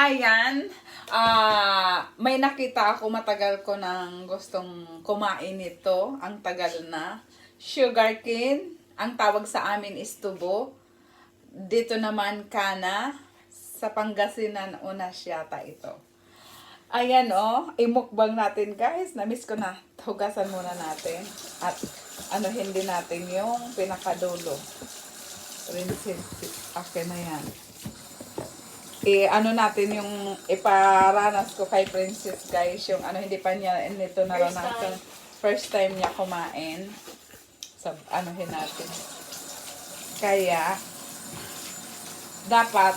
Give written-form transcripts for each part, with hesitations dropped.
Ayan, may nakita ako, matagal ko nang gustong kumain nito. Ang tagal na. Sugar cane, ang tawag sa amin is tubo. Dito naman kana, sa Pangasinan, unas yata ito. Ayan imukbang natin guys. Namiss ko na. Hugasan muna natin. At hindi natin yung pinakadulo. Princess, akin na yan. Natin yung iparanas ko kay Princess guys, yung hindi pa niya nito naranasan. First time niya kumain. Natin. Kaya dapat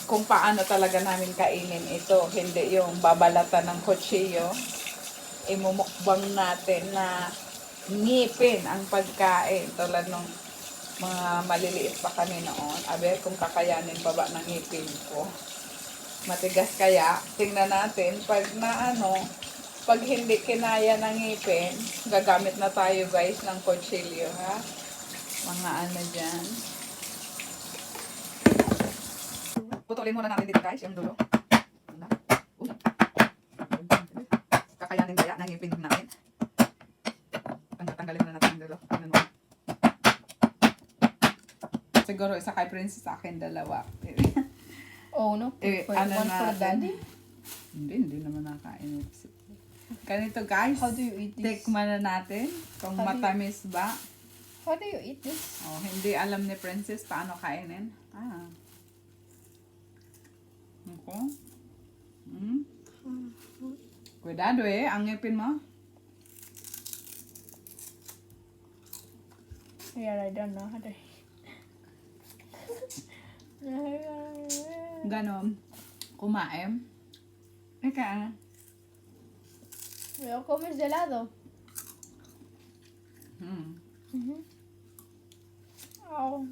kung paano talaga namin kainin ito, hindi yung babalatan ng kutsilyo. Imumukbang natin na ngipin ang pagkain tulad ng mga maliliit pa kami noon. Aber, kung kakayanin pa ba ng ngipin ko. Matigas kaya. Tingnan natin. Pag hindi kinaya ng ngipin, gagamit na tayo guys ng kutsilyo, ha? Mga dyan. Putulin muna natin dito guys, yung dulo. Kakayanin kaya ng ngipin namin. Tanggalin muna natin yung dulo. Siguro isa kay Princess, sa akin dalawa. Oh no, one for daddy? Hindi naman nakain. Ganito guys, how do you eat this? Tikman na natin kung matamis ba. How do you eat this? Hindi alam ni Princess paano kainin. Ako. Cuidado ang ngipin mo. Yeah, I don't know how to. Ganon. Kumain. Ika. ¿Lo comes de lado? Oh.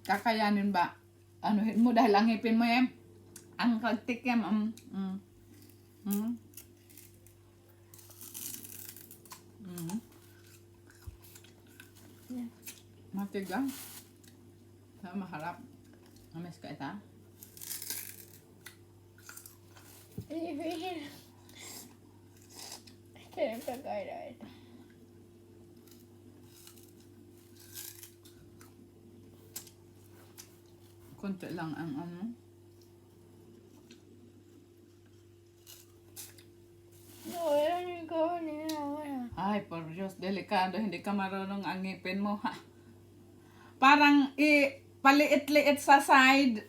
Kakayanin ba? Anuhin mo dahil ang ngipin mo ang kagtikim. Yeah. Matigang. Maharap. Amis ka ita? Quieren pegar a esta. Konti lang ang No, era ni como ni nada. Ay, por Diyos, delikado. Hindi ka marunong ang ngipin mo, ha? Parang paliit-liit sa side.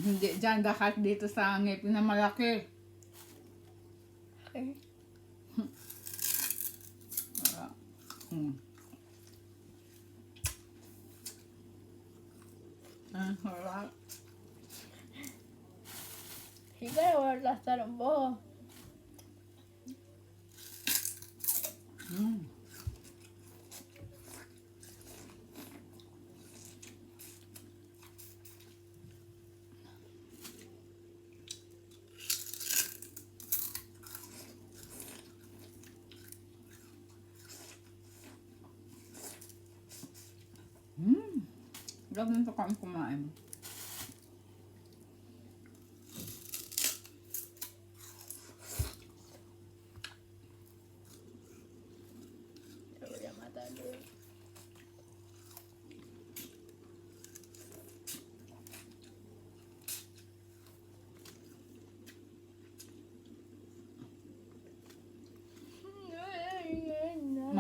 Hindi dyan, dapat dito sa ngipin na malaki. Okay. Harap. Sí, pero voy a aplastar un poco. Ganun to kami kumain. Te voy a matar, bebé.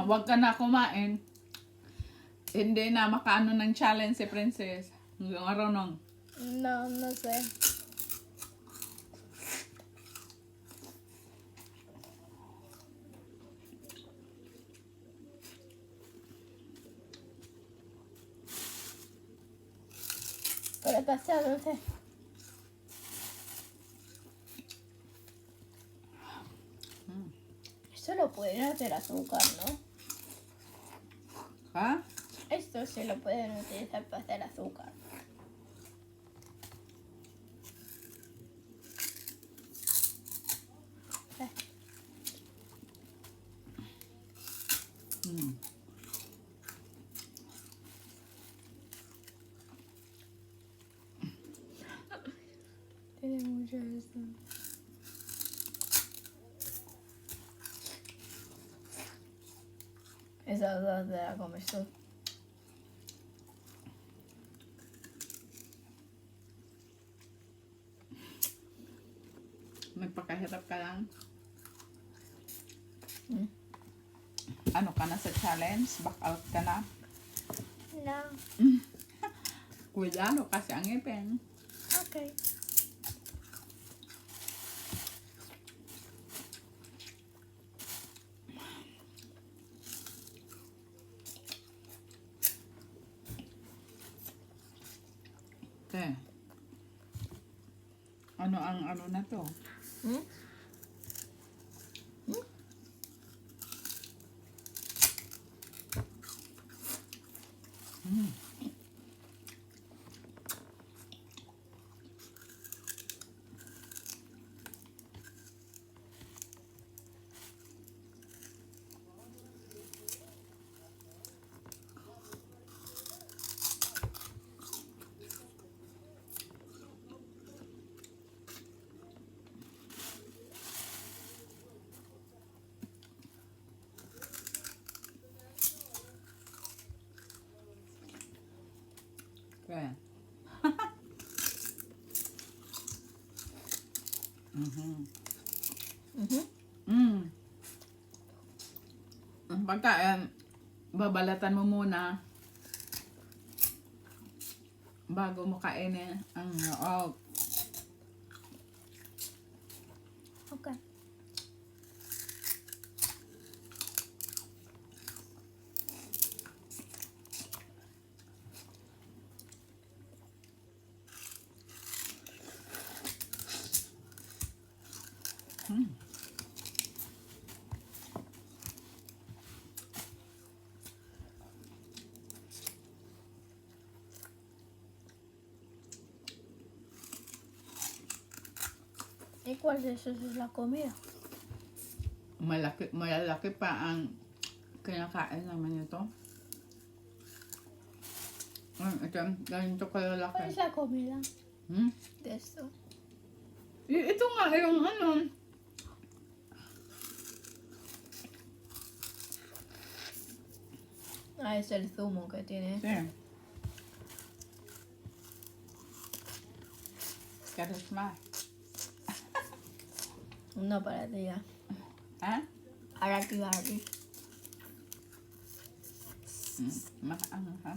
Huwag ka na kumain. Hindi na makaano ng challenge si Princess. Yung araw nung. No, no sé. Pero está sea dulce. Eso lo pueden hacer azúcar, ¿no? Ha? Esto se lo pueden utilizar para hacer azúcar. Mm. Tiene mucho esto. Esas dos de la comes tú. Nagpakahirap ka lang. Hmm? Ano ka na sa challenge? Back out ka na? No. Cuidado kasi ang ngipin. Okay. Okay. Ano ang ano na to? Hmm? Mm. Okay. Mhm. Mhm. Mm. Ang pagkain, babalatan mo muna bago mo kainin ang oh, Okay. hmm. ¿Y cuál de esos es la comida? Malalaki pa ang kinakain naman ito. Ito, ganito ¿Cuál kalalaki. es la comida Hmm? de esto? Ito nga yung ano. Ah, es el zumo que tiene. Sí. ¿Quieres más? No para ti ya. ¿Ah? Ahora aquí va aquí. Más ano ha?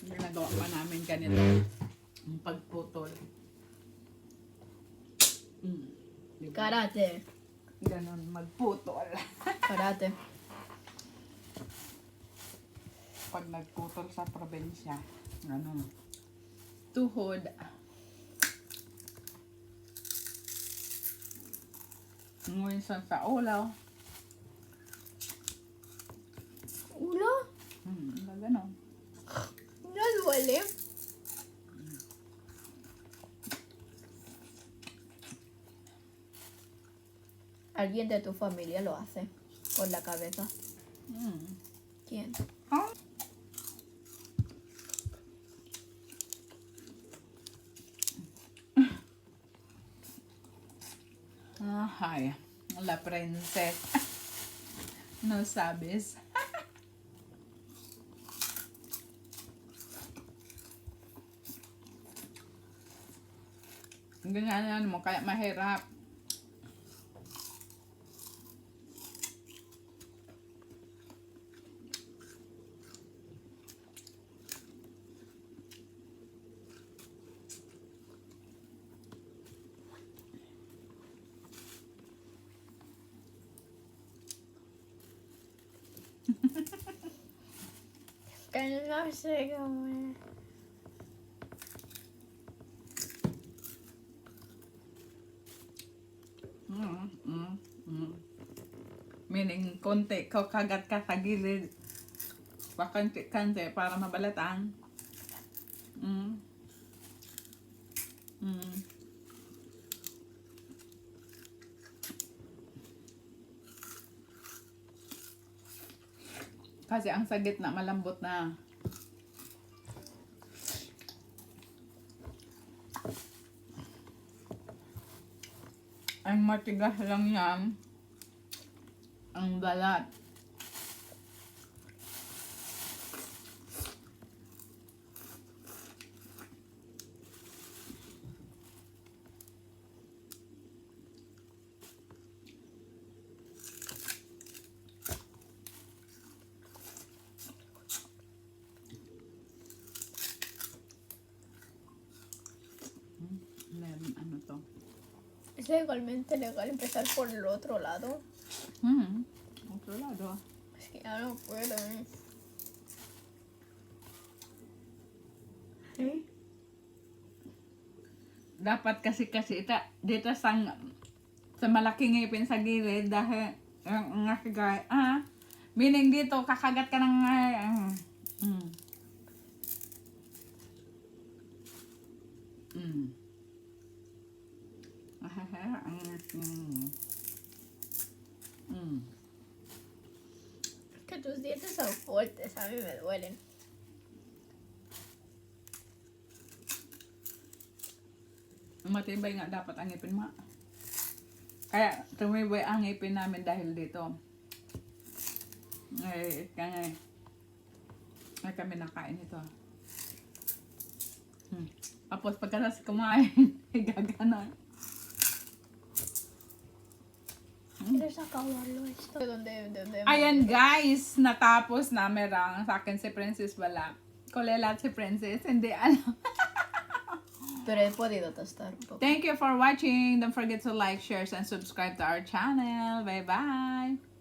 Ginagawa pa namin ganito. Yung pagputol. Diba? Karate. Ganon, magputol. Karate. Pag nagputol sa probinsya. Ganon. Tuhod. Minsan sa ulaw. ¿Uno? Ganon. No duele. Alguien de tu familia lo hace con la cabeza. ¿Quién? Ah. Ay, la princesa. No sabes. Ganyan mo, kaya mahirap. Que no sé cómo es. Meaning, konti, kagat ka sa gilid. Pakanti-kanti para mabalatan. Mm. Mm. Kasi ang sa gitna malambot na. Ang matigas lang yan, ang balat. Ano to? Es legalmente legal empezar por el otro lado. Otro lado. Es que ya no puedo. Dapat kasi dito sa malaking ngipin sa gilid dahil ang nakagay, meaning dito kakagat ka ng Que tus dientes son fuertes, a mí me duelen. matibay nga dapat ang ngipin mo. Kaya tumibay ang ngipin namin dahil dito. Kaya kami nakain ito. Tapos pagkatapos kumain, gagana. ¿Quieres acabarlo esto? ¿De Ayan guys, natapos na merang sa akin si Princess wala. Kulelat si Princess, hindi alam. Pero he podido tostar un poco. Thank you for watching. Don't forget to like, share, and subscribe to our channel. Bye bye.